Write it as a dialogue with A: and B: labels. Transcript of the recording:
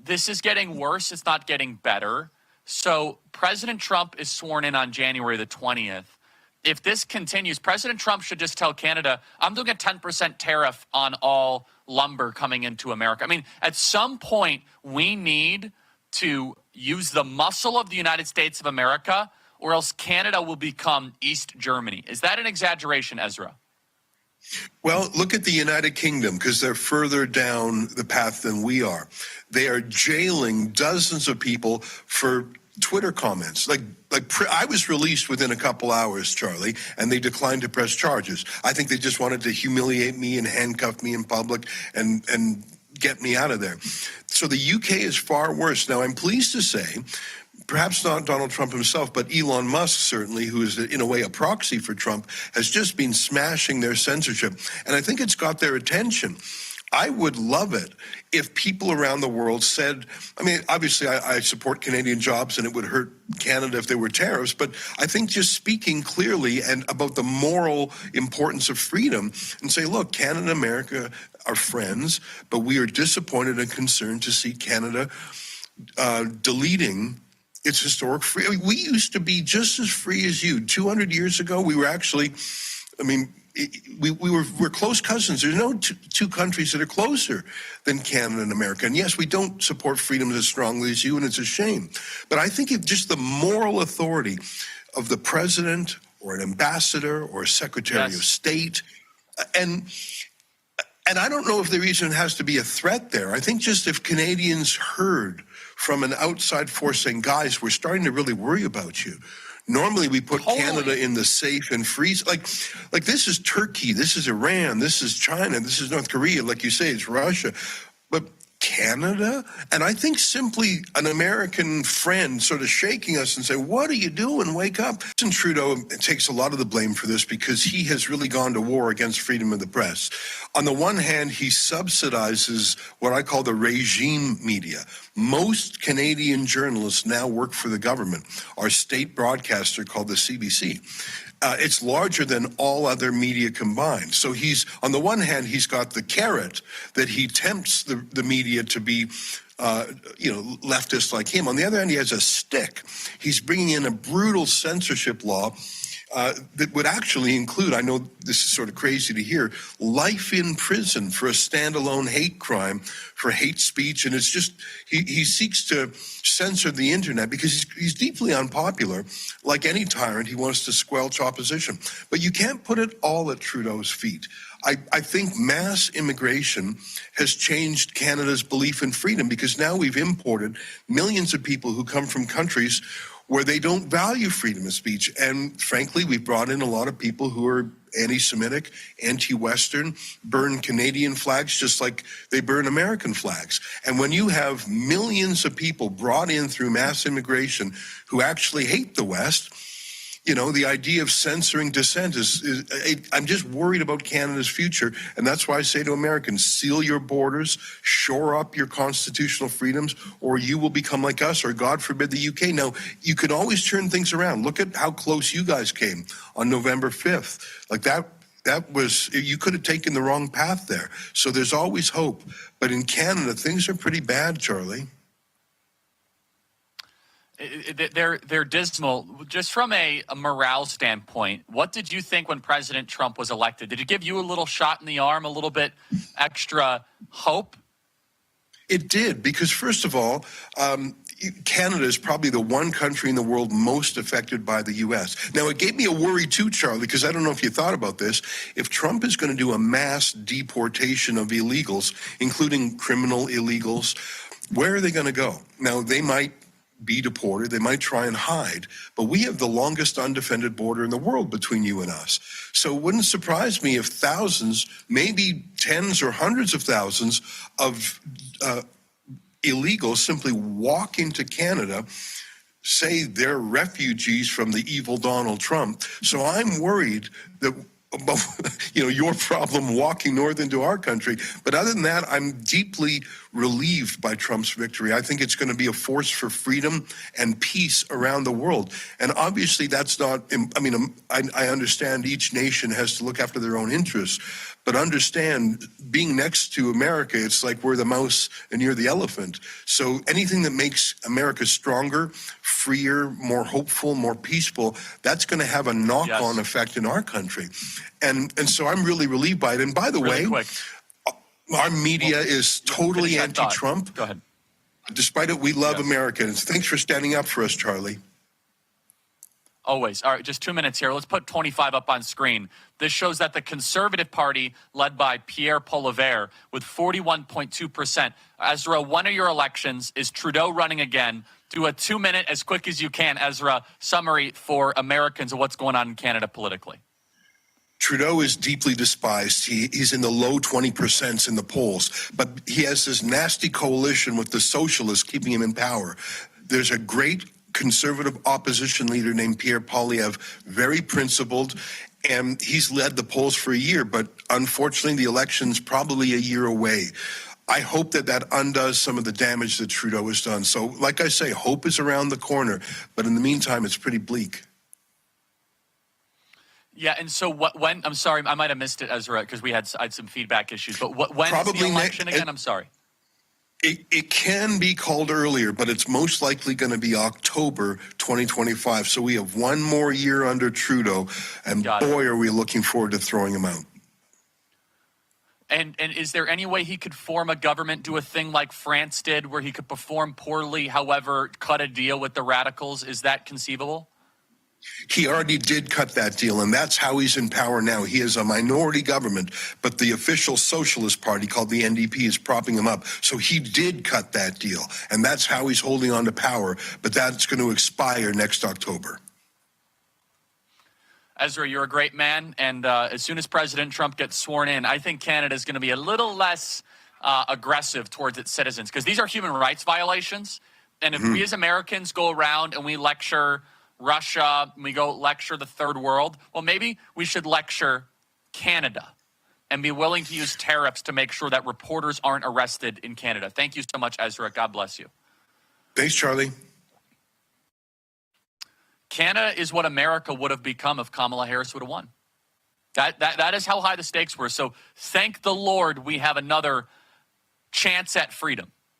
A: this is getting worse. It's not getting better. So President Trump is sworn in on January the 20th. If this continues, President Trump should just tell Canada, I'm doing a 10% tariff on all lumber coming into America. I mean, at some point, we need to use the muscle of the United States of America, or else Canada will become East Germany. Is that an exaggeration, Ezra?
B: Well, look at the United Kingdom, because they're further down the path than we are. They are jailing dozens of people for Twitter comments. I was released within a couple hours, Charlie, and they declined to press charges. I think they just wanted to humiliate me and handcuff me in public and get me out of there. So the UK is far worse. Now, I'm pleased to say, perhaps not Donald Trump himself, but Elon Musk certainly, who is in a way a proxy for Trump, has just been smashing their censorship. And I think it's got their attention. I would love it if people around the world said, I mean, obviously I support Canadian jobs and it would hurt Canada if there were tariffs, but I think just speaking clearly and about the moral importance of freedom and say, look, Canada and America are friends, but we are disappointed and concerned to see Canada deleting its historic freedom. I mean, we used to be just as free as you. 200 years ago, we were actually, I mean, we're close cousins. There's no two countries that are closer than Canada and America. And yes, we don't support freedom as strongly as you, and it's a shame. But I think if just the moral authority of the president or an ambassador or a secretary of state, and I don't know if there even has to be a threat there. I think just if Canadians heard from an outside force saying, guys, we're starting to really worry about you. Normally we put Canada in the safe and freeze. Like this is Turkey, this is Iran, this is China, this is North Korea. Like you say, it's Russia. But Canada? And I think simply an American friend sort of shaking us and say, what are you doing? Wake up. And Trudeau takes a lot of the blame for this because he has really gone to war against freedom of the press. On the one hand, he subsidizes what I call the regime media. Most Canadian journalists now work for the government. Our state broadcaster called the CBC. It's larger than all other media combined. So he's, on the one hand, he's got the carrot that he tempts the media to be, leftist like him. On the other hand, he has a stick. He's bringing in a brutal censorship law that would actually include, I know this is sort of crazy to hear, life in prison for a standalone hate crime for hate speech. And it's just, he seeks to censor the internet because he's deeply unpopular. Like any tyrant, he wants to squelch opposition. But you can't put it all at Trudeau's feet. I think mass immigration has changed Canada's belief in freedom because now we've imported millions of people who come from countries where they don't value freedom of speech. And frankly, we've brought in a lot of people who are anti-Semitic, anti-Western, burn Canadian flags just like they burn American flags. And when you have millions of people brought in through mass immigration who actually hate the West, you know, the idea of censoring dissent I'm just worried about Canada's future. And that's why I say to Americans, seal your borders, shore up your constitutional freedoms, or you will become like us, or God forbid the UK. Now, you can always turn things around. Look at how close you guys came on November 5th. Like that was, you could have taken the wrong path there. So there's always hope. But in Canada, things are pretty bad, Charlie.
A: They're dismal. Just from a morale standpoint, what did you think when President Trump was elected? Did it give you a little shot in the arm, a little bit extra hope?
B: It did, because first of all, Canada is probably the one country in the world most affected by the U.S. Now, it gave me a worry too, Charlie, because I don't know if you thought about this. If Trump is going to do a mass deportation of illegals, including criminal illegals, where are they going to go? Now, they might be deported, they might try and hide, but we have the longest undefended border in the world between you and us. So it wouldn't surprise me if thousands, maybe tens or hundreds of thousands of illegals simply walk into Canada, say they're refugees from the evil Donald Trump. So I'm worried that about, your problem walking north into our country. But other than that, I'm deeply relieved by Trump's victory. I think it's going to be a force for freedom and peace around the world. And obviously that's not, I understand each nation has to look after their own interests, But understand, being next to America, it's like we're the mouse and you're the elephant. So anything that makes America stronger, freer, more hopeful, more peaceful, that's going to have a knock-on effect in our country. And so I'm really relieved by it. And by the way,
A: quick.
B: Our media is totally anti-Trump.
A: Go ahead.
B: Despite it, we love Americans. Thanks for standing up for us, Charlie.
A: Always. All right, just 2 minutes here. Let's put 25 up on screen. This shows that the Conservative Party, led by Pierre Poilievre, with 41.2%. Ezra, one of your elections. Is Trudeau running again? Do a 2-minute, as quick as you can, Ezra, summary for Americans of what's going on in Canada politically.
B: Trudeau is deeply despised. He's in the low 20% in the polls, but he has this nasty coalition with the socialists keeping him in power. There's a great conservative opposition leader named Pierre Poilievre, very principled, and he's led the polls for a year, but unfortunately the election's probably a year away. I hope that undoes some of the damage that Trudeau has done. So, like I say, hope is around the corner, but in the meantime, it's pretty bleak.
A: Yeah, and so when, I'm sorry, I might have missed it, Ezra, because I had some feedback issues, but when is the election again? I'm sorry.
B: It can be called earlier, but it's most likely going to be October 2025. So we have one more year under Trudeau, and boy, are we looking forward to throwing him out.
A: And is there any way he could form a government, do a thing like France did, where he could perform poorly, however, cut a deal with the radicals? Is that conceivable?
B: He already did cut that deal, and that's how he's in power now. He is a minority government, but the official Socialist Party, called the NDP, is propping him up. So he did cut that deal, and that's how he's holding on to power, but that's going to expire next October.
A: Ezra, you're a great man, and as soon as President Trump gets sworn in, I think Canada is going to be a little less aggressive towards its citizens, because these are human rights violations, and if we as Americans go around and we lecture Russia, we go lecture the third world, well, maybe we should lecture Canada and be willing to use tariffs to make sure that reporters aren't arrested in Canada. Thank you so much, Ezra. God bless you.
B: Thanks, Charlie.
A: Canada is what America would have become if Kamala Harris would have won. That is how high the stakes were. So thank the Lord we have another chance at freedom.